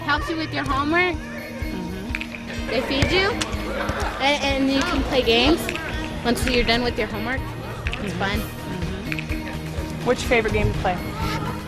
Helps you with your homework. They feed you, and you can play games once you're done with your homework. It's fun. What's your favorite game to play?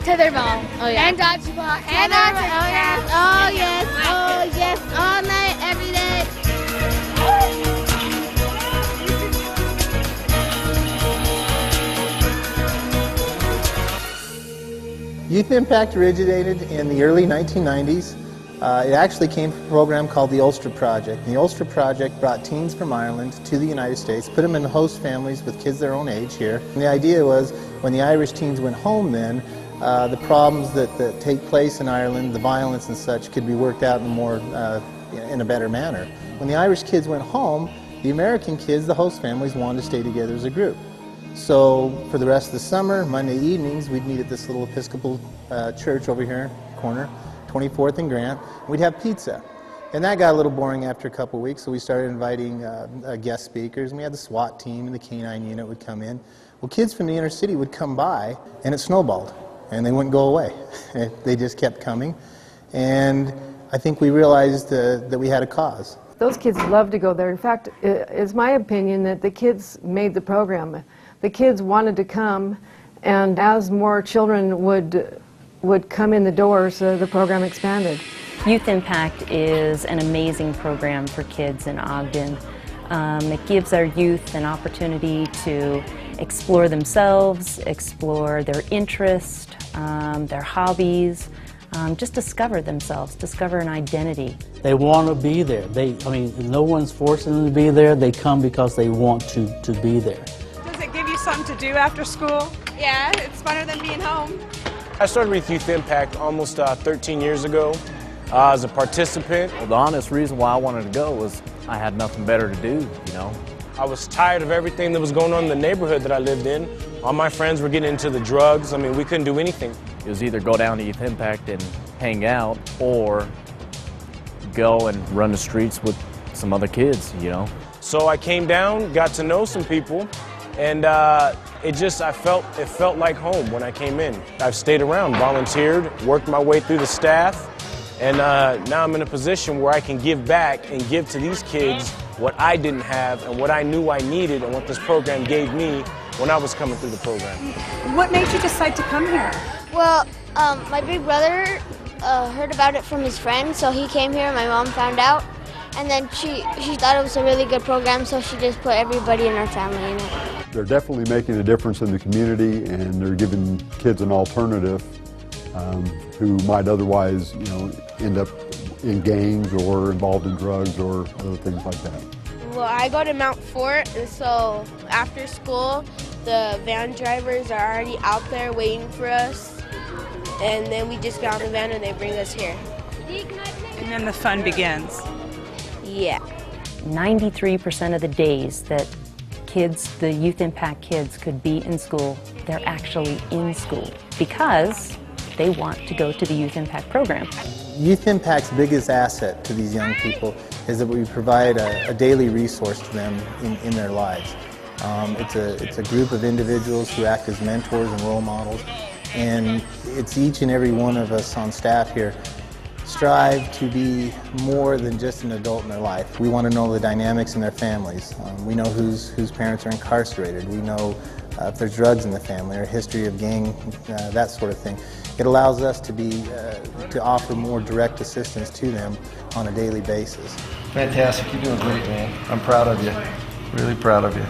Tetherball. Oh yeah. And dodgeball. And oh yes. Oh yes. All night, every day. Youth Impact originated in the early 1990s. It actually came from a program called the Ulster Project. The Ulster Project brought teens from Ireland to the United States, put them in host families with kids their own age here. And the idea was when the Irish teens went home then, the problems that take place in Ireland, the violence and such, could be worked out in a better manner. When the Irish kids went home, the American kids, the host families, wanted to stay together as a group. So for the rest of the summer, Monday evenings, we'd meet at this little Episcopal church over here, corner, 24th and Grant. We'd have pizza. And that got a little boring after a couple of weeks, so we started inviting guest speakers, and we had the SWAT team and the K-9 unit would come in. Well, kids from the inner city would come by, and it snowballed, and they wouldn't go away. They just kept coming, and I think we realized that we had a cause. Those kids love to go there. In fact, it's my opinion that the kids made the program. The kids wanted to come, and as more children would come in the doors, the program expanded. Youth Impact is an amazing program for kids in Ogden. It gives our youth an opportunity to explore themselves, explore their interests, their hobbies, just discover themselves, discover an identity. They want to be there. No one's forcing them to be there. They come because they want to be there. Does it give you something to do after school? Yeah, it's funner than being home. I started with Youth Impact almost 13 years ago as a participant. Well, the honest reason why I wanted to go was I had nothing better to do, you know. I was tired of everything that was going on in the neighborhood that I lived in. All my friends were getting into the drugs. I mean, we couldn't do anything. It was either go down to Youth Impact and hang out, or go and run the streets with some other kids, you know. So I came down, got to know some people, and it felt like home when I came in. I've stayed around, volunteered, worked my way through the staff, and now I'm in a position where I can give back and give to these kids what I didn't have and what I knew I needed and what this program gave me when I was coming through the program. What made you decide to come here? Well, my big brother heard about it from his friend, so he came here. My mom found out, and then she thought it was a really good program, so she just put everybody in our family in it. They're definitely making a difference in the community, and they're giving kids an alternative who might otherwise, end up in gangs or involved in drugs or other things like that. Well, I go to Mount Fort, and so after school, the van drivers are already out there waiting for us, and then we just get on the van and they bring us here. And then the fun begins. Yeah. 93% of the days that kids, the Youth Impact kids, could be in school, they're actually in school because they want to go to the Youth Impact program. Youth Impact's biggest asset to these young people is that we provide a daily resource to them in their lives. It's a group of individuals who act as mentors and role models, and it's each and every one of us on staff here strive to be more than just an adult in their life. We want to know the dynamics in their families. We know whose parents are incarcerated. We know if there's drugs in the family or history of gang, that sort of thing. It allows us to offer more direct assistance to them on a daily basis. Fantastic, you're doing great, man. I'm proud of you, really proud of you.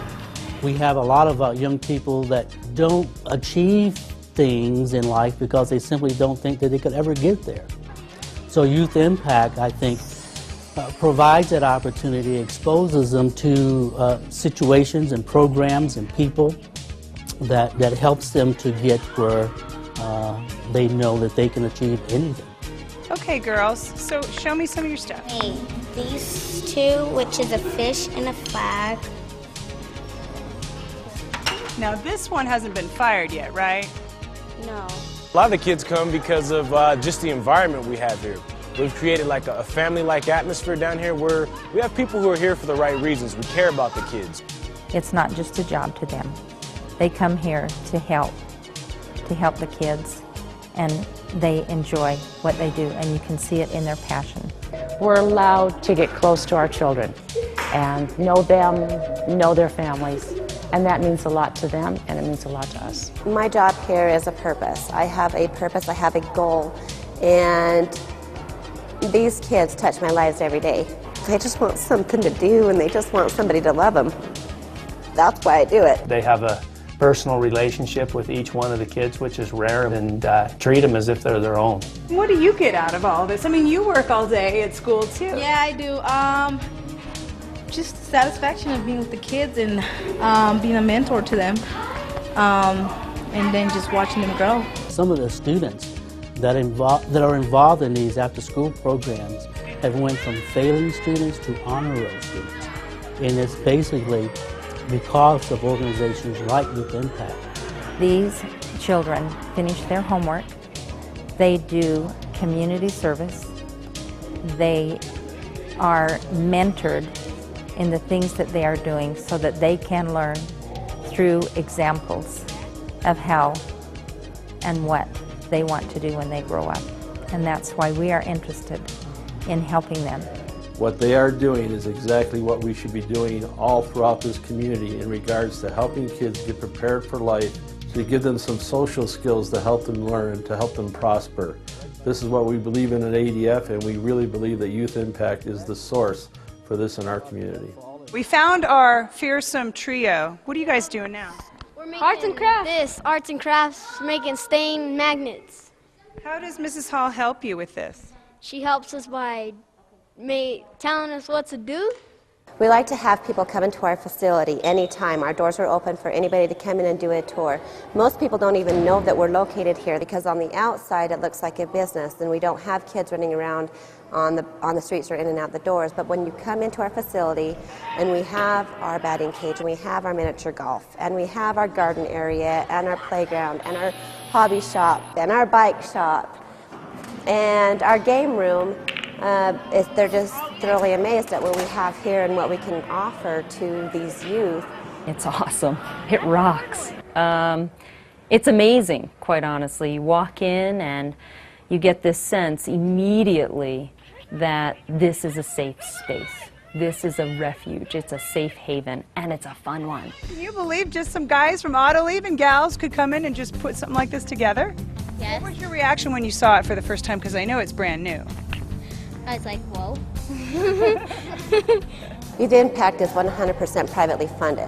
We have a lot of young people that don't achieve things in life because they simply don't think that they could ever get there. So Youth Impact, I think, provides that opportunity, exposes them to situations and programs and people that helps them to get where they know that they can achieve anything. Okay, girls, so show me some of your stuff. Hey, these two, which is a fish and a flag. Now this one hasn't been fired yet, right? No. A lot of the kids come because of just the environment we have here. We've created like a family-like atmosphere down here where we have people who are here for the right reasons. We care about the kids. It's not just a job to them. They come here to help the kids, and they enjoy what they do, and you can see it in their passion. We're allowed to get close to our children and know them, know their families, and that means a lot to them, and it means a lot to us. My job here is a purpose. I have a purpose, I have a goal, and these kids touch my lives every day. They just want something to do, and they just want somebody to love them. That's why I do it. They have a personal relationship with each one of the kids, which is rare, and treat them as if they're their own. What do you get out of all this? I mean, you work all day at school too. Yeah, I do. Just the satisfaction of being with the kids and being a mentor to them, and then just watching them grow. Some of the students that are involved in these after-school programs have went from failing students to honor roll students, and it's basically because of organizations like Youth Impact. These children finish their homework, they do community service, they are mentored in the things that they are doing so that they can learn through examples of how and what they want to do when they grow up. And that's why we are interested in helping them. What they are doing is exactly what we should be doing all throughout this community in regards to helping kids get prepared for life, to give them some social skills to help them learn, to help them prosper. This is what we believe in at ADF, and we really believe that Youth Impact is the source for this in our community. We found our fearsome trio. What are you guys doing now? We're making arts and crafts, making stain magnets. How does Mrs. Hall help you with this? She helps us by telling us what to do. We like to have people come into our facility anytime. Our doors are open for anybody to come in and do a tour. Most people don't even know that we're located here because on the outside it looks like a business and we don't have kids running around on the streets or in and out the doors. But when you come into our facility and we have our batting cage and we have our miniature golf and we have our garden area and our playground and our hobby shop and our bike shop and our game room, they're just thoroughly amazed at what we have here and what we can offer to these youth. It's awesome. It rocks. It's amazing, quite honestly. You walk in and you get this sense immediately that this is a safe space. This is a refuge. It's a safe haven, and it's a fun one. Can you believe just some guys from Autoliv and gals could come in and just put something like this together? Yes. What was your reaction when you saw it for the first time? Because I know it's brand new. I was like, whoa. Youth Impact is 100% privately funded.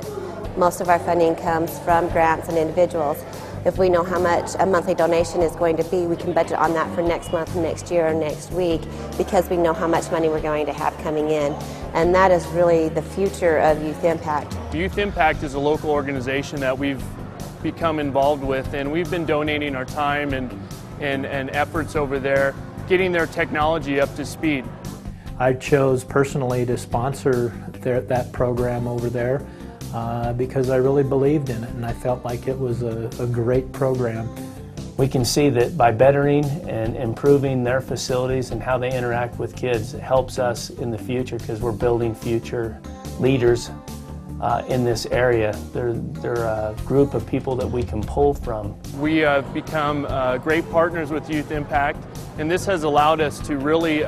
Most of our funding comes from grants and individuals. If we know how much a monthly donation is going to be, we can budget on that for next month, next year, or next week because we know how much money we're going to have coming in. And that is really the future of Youth Impact. Youth Impact is a local organization that we've become involved with, and we've been donating our time and efforts over there, getting their technology up to speed. I chose personally to sponsor that program over there because I really believed in it and I felt like it was a great program. We can see that by bettering and improving their facilities and how they interact with kids, it helps us in the future because we're building future leaders in this area. They're a group of people that we can pull from. We have become great partners with Youth Impact, and this has allowed us to really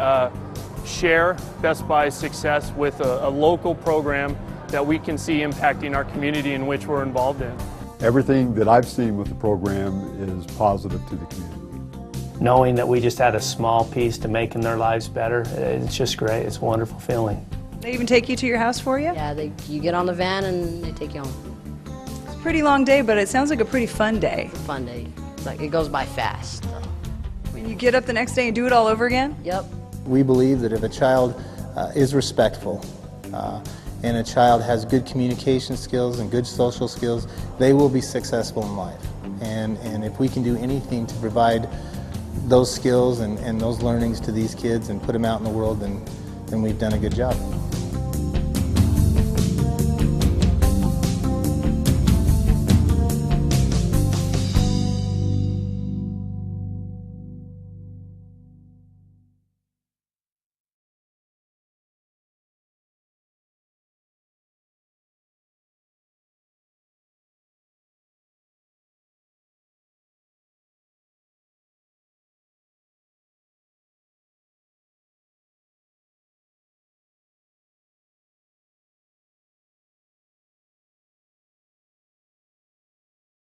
share Best Buy's success with a local program that we can see impacting our community in which we're involved in. Everything that I've seen with the program is positive to the community. Knowing that we just had a small piece to making their lives better, it's just great. It's a wonderful feeling. They even take you to your house for you? Yeah, you get on the van and they take you home. It's a pretty long day, but it sounds like a pretty fun day. Fun day. It's like it goes by fast. So. When you get up the next day and do it all over again? Yep. We believe that if a child is respectful and a child has good communication skills and good social skills, they will be successful in life. And if we can do anything to provide those skills and those learnings to these kids and put them out in the world, then we've done a good job.